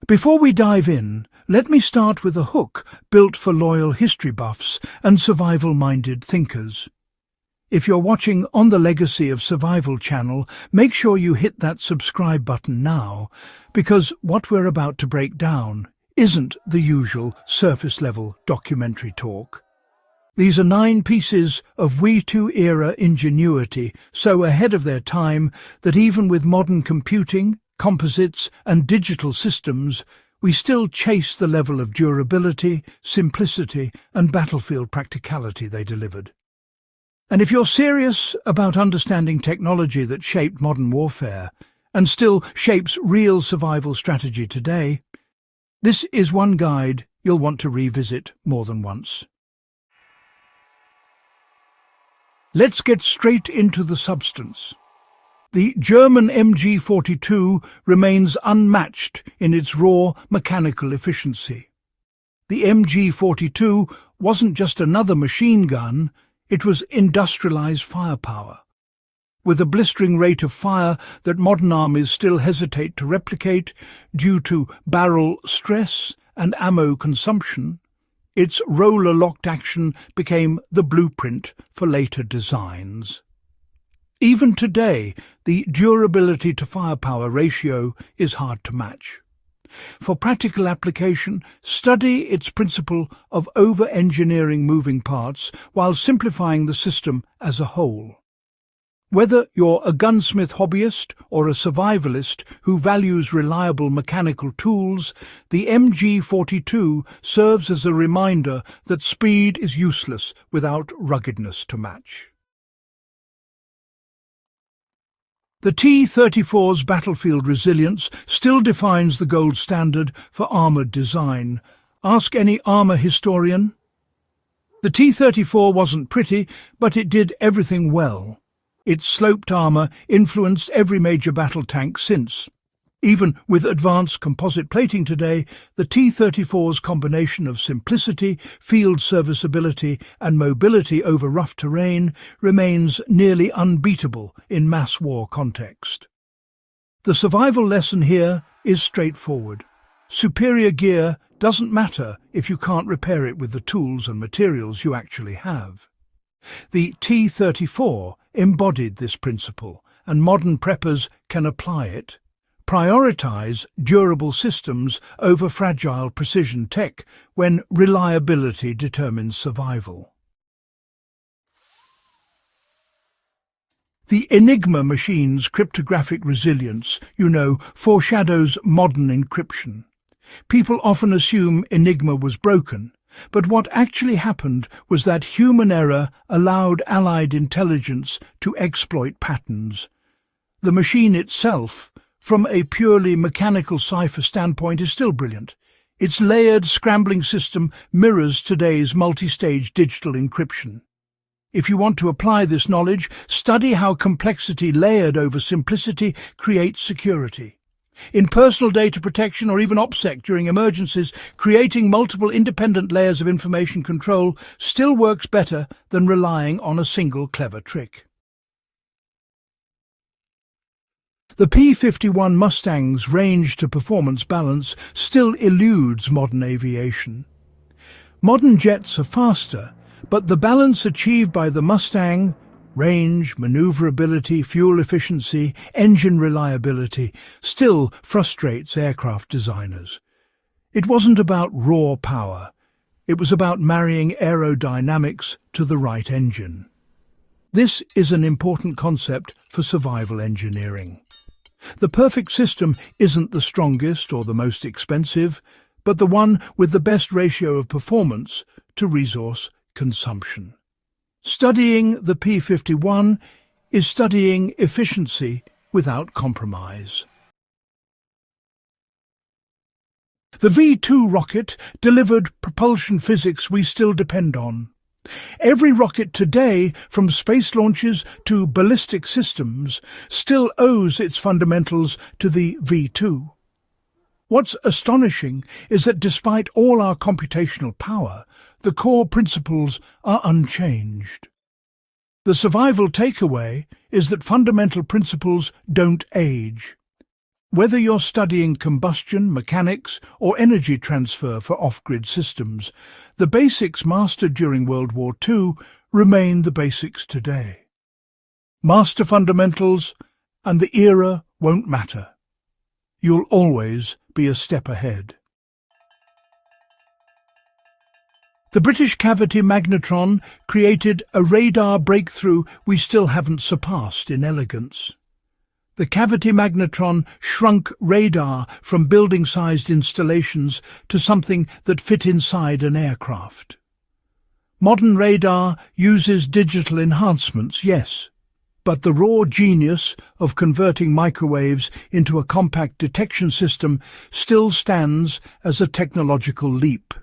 Before we dive in, let me start with a hook built for loyal history buffs and survival-minded thinkers. If you're watching on the Legacy of Survival channel, make sure you hit that subscribe button now, because what we're about to break down isn't the usual surface-level documentary talk. These are 9 pieces of WWII-era ingenuity, so ahead of their time that even with modern computing, composites and digital systems, we still chase the level of durability, simplicity and battlefield practicality they delivered. And if you're serious about understanding technology that shaped modern warfare and still shapes real survival strategy today, this is one guide you'll want to revisit more than once. Let's get straight into the substance. The German MG42 remains unmatched in its raw mechanical efficiency. The MG42 wasn't just another machine gun, it was industrialized firepower. With a blistering rate of fire that modern armies still hesitate to replicate due to barrel stress and ammo consumption, its roller-locked action became the blueprint for later designs. Even today, the durability-to-firepower ratio is hard to match. For practical application, study its principle of over-engineering moving parts while simplifying the system as a whole. Whether you're a gunsmith hobbyist or a survivalist who values reliable mechanical tools, the MG42 serves as a reminder that speed is useless without ruggedness to match. The T-34's battlefield resilience still defines the gold standard for armoured design. Ask any armour historian. The T-34 wasn't pretty, but it did everything well. Its sloped armour influenced every major battle tank since. Even with advanced composite plating today, the T-34's combination of simplicity, field serviceability and mobility over rough terrain remains nearly unbeatable in mass war context. The survival lesson here is straightforward. Superior gear doesn't matter if you can't repair it with the tools and materials you actually have. The T-34 embodied this principle, and modern preppers can apply it. Prioritize durable systems over fragile precision tech when reliability determines survival. The Enigma machine's cryptographic resilience, foreshadows modern encryption. People often assume Enigma was broken, but what actually happened was that human error allowed Allied intelligence to exploit patterns. The machine itself, from a purely mechanical cipher standpoint, is still brilliant. Its layered, scrambling system mirrors today's multi-stage digital encryption. If you want to apply this knowledge, study how complexity layered over simplicity creates security. In personal data protection or even OPSEC during emergencies, creating multiple independent layers of information control still works better than relying on a single clever trick. The P-51 Mustang's range-to-performance balance still eludes modern aviation. Modern jets are faster, but the balance achieved by the Mustang — range, maneuverability, fuel efficiency, engine reliability — still frustrates aircraft designers. It wasn't about raw power. It was about marrying aerodynamics to the right engine. This is an important concept for survival engineering. The perfect system isn't the strongest or the most expensive, but the one with the best ratio of performance to resource consumption. Studying the P-51 is studying efficiency without compromise. The V-2 rocket delivered propulsion physics we still depend on. Every rocket today, from space launches to ballistic systems, still owes its fundamentals to the V-2. What's astonishing is that despite all our computational power, the core principles are unchanged. The survival takeaway is that fundamental principles don't age. Whether you're studying combustion, mechanics, or energy transfer for off-grid systems, the basics mastered during World War II remain the basics today. Master fundamentals, and the era won't matter. You'll always be a step ahead. The British cavity magnetron created a radar breakthrough we still haven't surpassed in elegance. The cavity magnetron shrunk radar from building-sized installations to something that fit inside an aircraft. Modern radar uses digital enhancements, yes, but the raw genius of converting microwaves into a compact detection system still stands as a technological leap.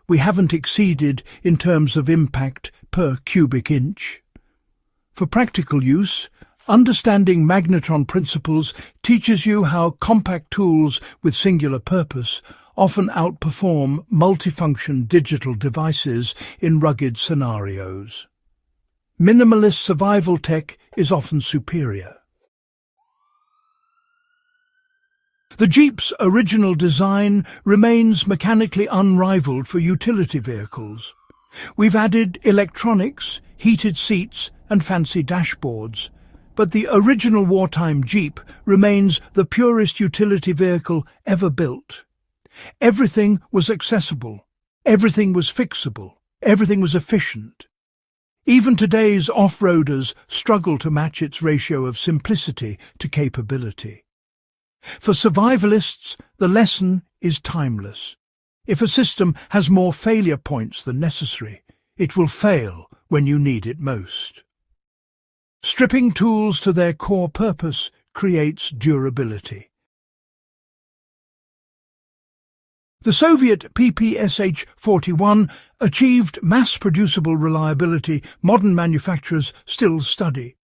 We haven't exceeded in terms of impact per cubic inch. For practical use, understanding magnetron principles teaches you how compact tools with singular purpose often outperform multifunction digital devices in rugged scenarios. Minimalist survival tech is often superior. The Jeep's original design remains mechanically unrivaled for utility vehicles. We've added electronics, heated seats, and fancy dashboards, but the original wartime Jeep remains the purest utility vehicle ever built. Everything was accessible, everything was fixable, everything was efficient. Even today's off-roaders struggle to match its ratio of simplicity to capability. For survivalists, the lesson is timeless. If a system has more failure points than necessary, it will fail when you need it most. Stripping tools to their core purpose creates durability. The Soviet PPSH-41 achieved mass-producible reliability modern manufacturers still study.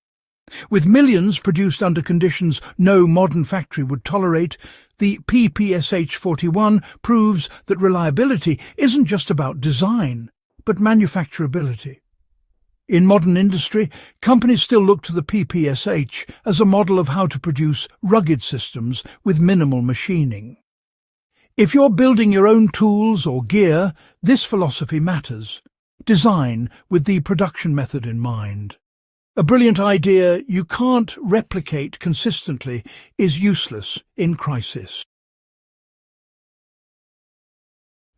With millions produced under conditions no modern factory would tolerate, the PPSH-41 proves that reliability isn't just about design, but manufacturability. In modern industry, companies still look to the PPSH as a model of how to produce rugged systems with minimal machining. If you're building your own tools or gear, this philosophy matters. Design with the production method in mind. A brilliant idea you can't replicate consistently is useless in crisis.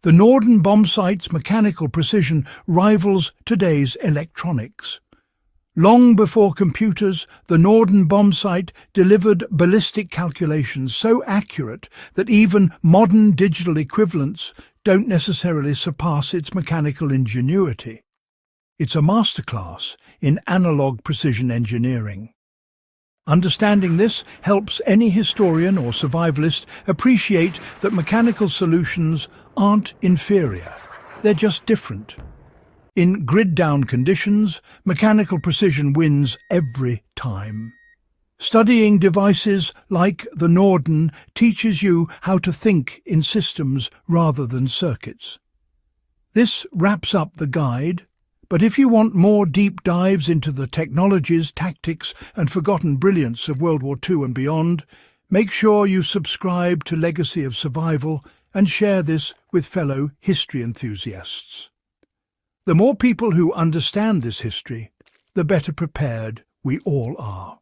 The Norden bomb site's mechanical precision rivals today's electronics. Long before computers, the Norden bomb site delivered ballistic calculations so accurate that even modern digital equivalents don't necessarily surpass its mechanical ingenuity. It's a masterclass in analog precision engineering. Understanding this helps any historian or survivalist appreciate that mechanical solutions aren't inferior, they're just different. In grid-down conditions, mechanical precision wins every time. Studying devices like the Norden teaches you how to think in systems rather than circuits. This wraps up the guide. But if you want more deep dives into the technologies, tactics, and forgotten brilliance of World War II and beyond, make sure you subscribe to Legacy of Survival and share this with fellow history enthusiasts. The more people who understand this history, the better prepared we all are.